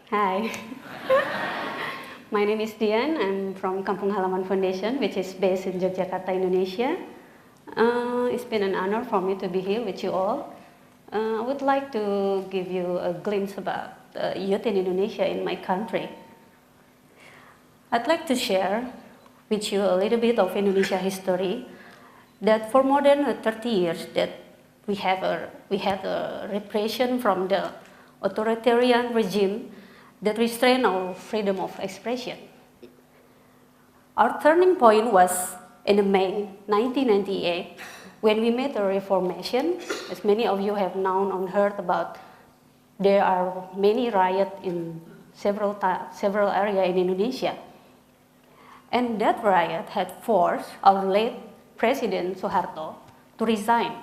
Hi, my name is Dian. I'm from Kampung Halaman Foundation, which is based in Yogyakarta, Indonesia. It's been an honor for me to be here with you all. I would like to give you a glimpse about youth in Indonesia in my country. I'd like to share with you a little bit of Indonesia history. That for more than 30 years, that we had a repression from the authoritarian regime that restrained our freedom of expression. Our turning point was in May 1998 when we made a reformation. As many of you have known and heard about, there are many riots in several areas in Indonesia. And that riot had forced our late President Suharto to resign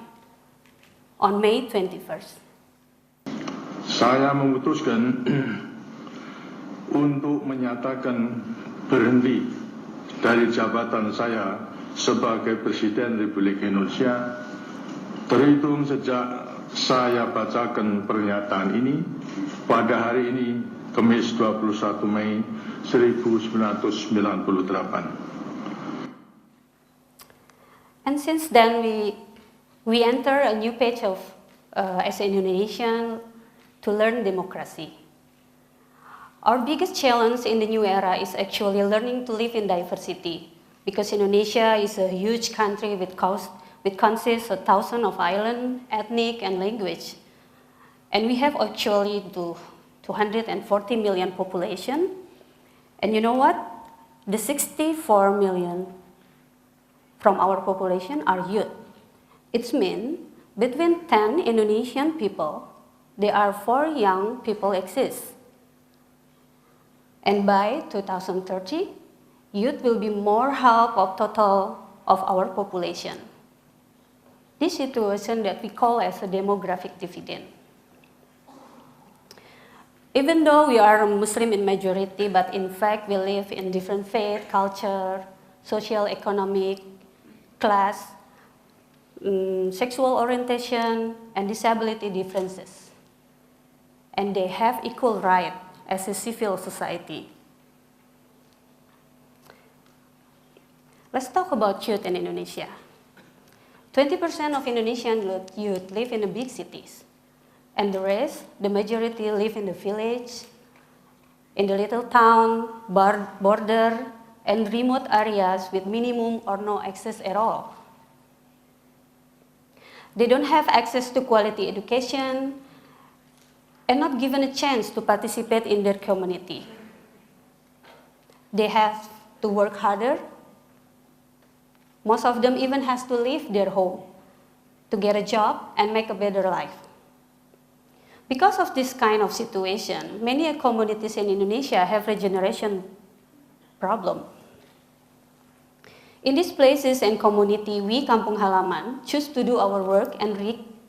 on May 21st. Saya memutuskan untuk menyatakan berhenti dari jabatan saya sebagai Presiden Republik Indonesia terhitung sejak saya bacakan pernyataan ini pada hari ini, Kamis 21 Mei 1998. And since then, we enter a new page of as an Indonesian to learn democracy. Our biggest challenge in the new era is actually learning to live in diversity, because Indonesia is a huge country which consists of thousands of islands, ethnic and language. And we have actually 240 million population. And you know what? The 64 million from our population are youth. It means between 10 Indonesian people, there are 4 young people exist. And by 2030, youth will be more half of total of our population. This situation that we call as a demographic dividend. Even though we are Muslim in majority, but in fact we live in different faith, culture, social, economic, class, sexual orientation, and disability differences. And they have equal right as a civil society. Let's talk about youth in Indonesia. 20% of Indonesian youth live in the big cities. And the rest, the majority live in the village, in the little town, border, and remote areas with minimum or no access at all. They don't have access to quality education and not given a chance to participate in their community. They have to work harder. Most of them even has to leave their home to get a job and make a better life. Because of this kind of situation, many communities in Indonesia have regeneration problem. In these places and community, we Kampung Halaman choose to do our work and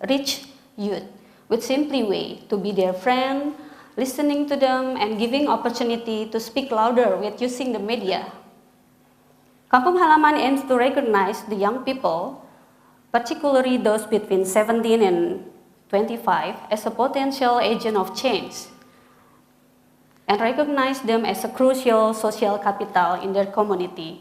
reach youth with simply way to be their friend, listening to them, and giving opportunity to speak louder with using the media. Kampung Halaman aims to recognize the young people, particularly those between 17 and 25, as a potential agent of change, and recognize them as a crucial social capital in their community.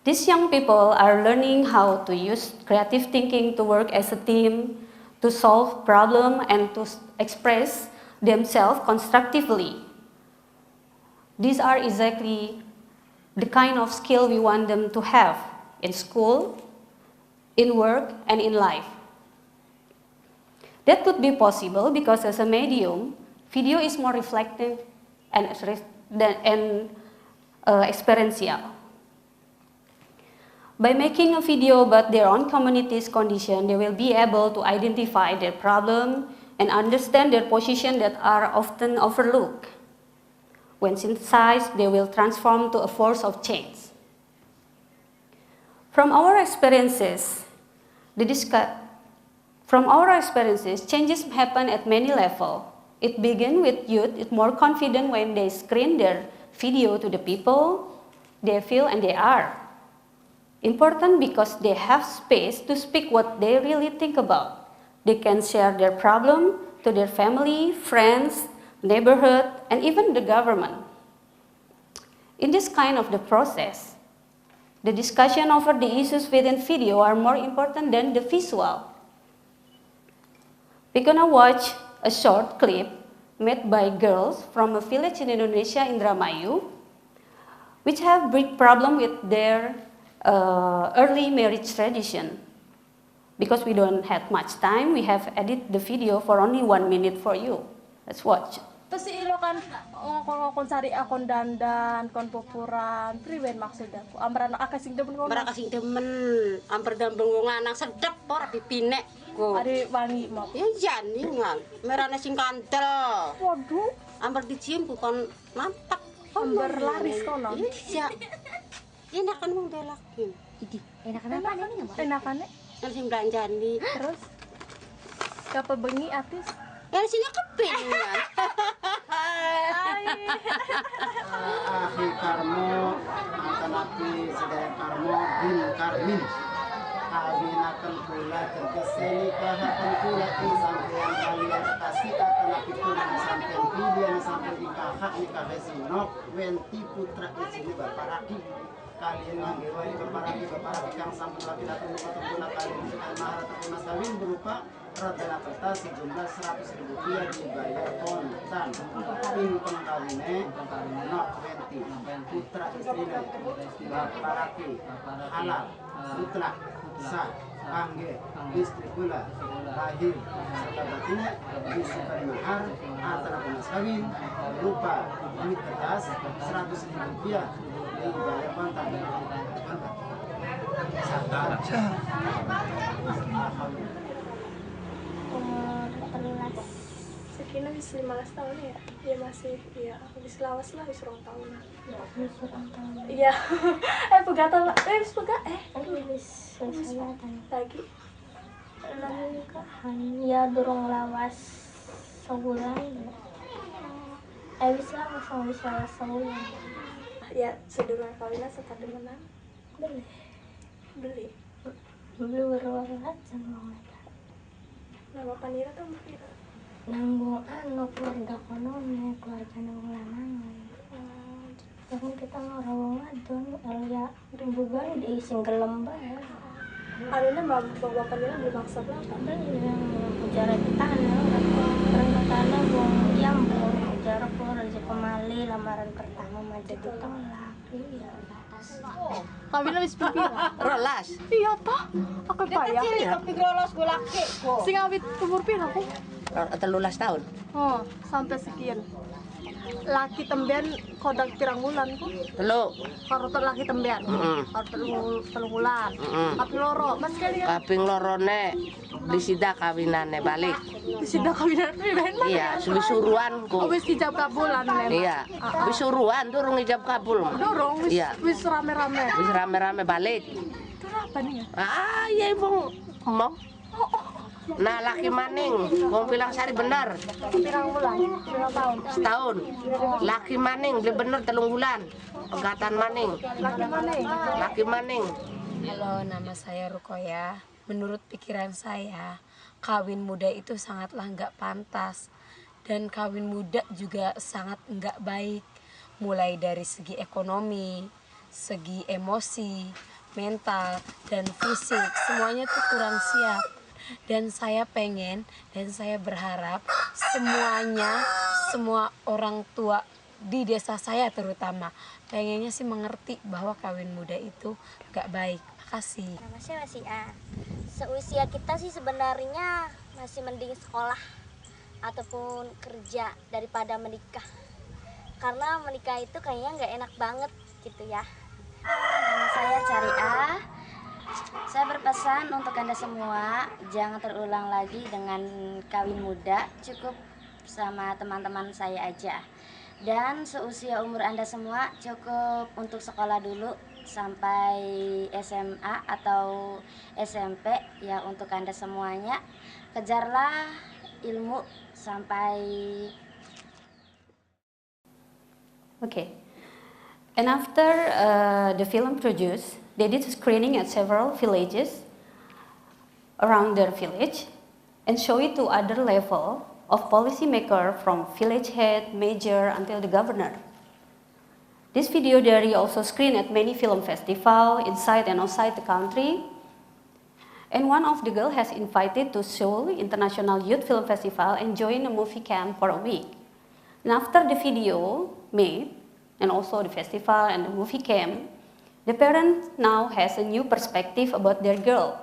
These young people are learning how to use creative thinking to work as a team, to solve problems, and to express themselves constructively. These are exactly the kind of skill we want them to have in school, in work, and in life. That could be possible because as a medium, video is more reflective and experiential. By making a video about their own community's condition, they will be able to identify their problem and understand their position that are often overlooked. When synthesized, they will transform to a force of change. From our experiences, changes happen at many levels. It begins with youth, it's more confident when they screen their video to the people they feel and they are. Important because they have space to speak what they really think about. They can share their problem to their family, friends, neighborhood, and even the government. In this kind of the process, the discussion over the issues within video are more important than the visual. We're gonna watch a short clip made by girls from a village in Indonesia, Indramayu, which have big problem with their early marriage tradition. Because we don't have much time, we have edited the video for only 1 minute for you. Let's watch. Terus si ilo kan kon sari akon dandan, kon pupuran, priwen maksud aku. Amran akasing demen kon. Mereka sing demen, amper dambeng wong lanang sedep ora pipinek go. Ari wangi mau. Ya jan ngan, merane sing kantel. Waduh, Amper dicium bukan mantap. amber laris kono. Iya. Enak kan wong delakin. Idi, enakan apa nih nggak? Enakane. Kan sing belanjani. Terus kapa bengi atis. Ya sini keping kan. Akhi Karmo, Antanapi Saudara Karmo bin Karmin. Kawinakan pula terkeseni kahatan pula di sampean kalian kasih Antanapi pula sampean pilihan sampai di kahak ni kahesinok wenti putra di sini berparaki. Kalian manggewa di berparaki kang sampun laki datang guna kalian sekali mahar atau mas kawin berupa Radana kertas sejumlah 100.000 rupiah dibayar kontan. Ini pengkawinnya nok wenti putra istrinya baparaki halal mutlak sah angge istri pula lahir serta batinnya disebut mahar antara mas kawin berupa duit kertas 100.000 rupiah dibayar kontan. Umur 18. Sekina wis 15 tahun ya. Ya masih ya wis lawas lah wis 2 tahun lah. Kurang tahu. Iya. Pegatan wis pegak Wis selesai lagi. lagi nikahan. Ya durung lawas sebulan. Wis lawas wis lawas sebulan. Ya sedurunge kawinna sekademenan. Beli. Beli berwarna sama Nama panira tuh Mira. nanggung keluarga kono keluarga nanggung lanangan. Tapi kita ngrawong adon ya rembugan diisi gelem bae. Alina bawa panira belum maksud lah. Beli yang ujar di tanah orang tanah buang jambung ujar keluar dari Pemali lamaran pertama maju ditolak. Iya. Kawinna wis pira? Rolas. Iya toh. Aku payah. Tapi rolas gue laki kok. Sing awit umur pira aku? 13 tahun. Oh, sampai sekian. Laki tembian kodak pirang bulan ku. Telu. Karo laki tembian. Karo telung bulan. Tapi loro, mas kali ya. Kaping lorone disida kawinane balik. Disida kawinan ben. Iya, suruhan Oh, ku. wis ijab kabulan nih. Iya. Wis suruhan durung ijab kabul. Dorong wis Iya. wis rame-rame. Wis rame-rame balik. Itu apa nih ya? Ah, iya ibong mau. Nah, laki maning, wong bilang sari bener, Pirang bulan, pirang tahun. setahun. Laki maning, beli bener 3 bulan. Pegatan maning, Laki mana ya? laki maning. Halo, nama saya Rukoya. Menurut pikiran saya, kawin muda itu sangatlah nggak pantas. Dan kawin muda juga sangat nggak baik. Mulai dari segi ekonomi, segi emosi, mental, dan fisik. Semuanya tuh kurang siap. Dan saya pengen dan saya berharap semuanya, semua orang tua di desa saya terutama pengennya sih mengerti bahwa kawin muda itu gak baik. Makasih. Nama saya masih A. Seusia kita sih sebenarnya masih mending sekolah ataupun kerja daripada menikah. Karena menikah itu kayaknya nggak enak banget gitu ya. Nama saya Caria. Saya berpesan untuk Anda semua, jangan terulang lagi dengan kawin muda, cukup sama teman-teman saya aja. Dan seusia umur Anda semua cukup untuk sekolah dulu sampai SMA atau SMP ya untuk Anda semuanya. Kejarlah ilmu sampai Okay. And after the film produced, they did screening at several villages around their village and show it to other level of policymaker from village head, major, until the governor. This video diary also screened at many film festivals inside and outside the country. And one of the girls has invited to Seoul International Youth Film Festival and join a movie camp for a week. And after the video made, and also the festival and the movie camp, the parent now has a new perspective about their girl.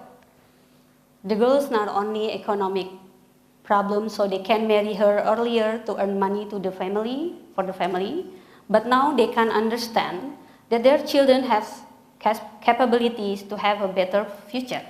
The girl's not only economic problem, so they can marry her earlier to earn money to the family, for the family, but now they can understand that their children have capabilities to have a better future.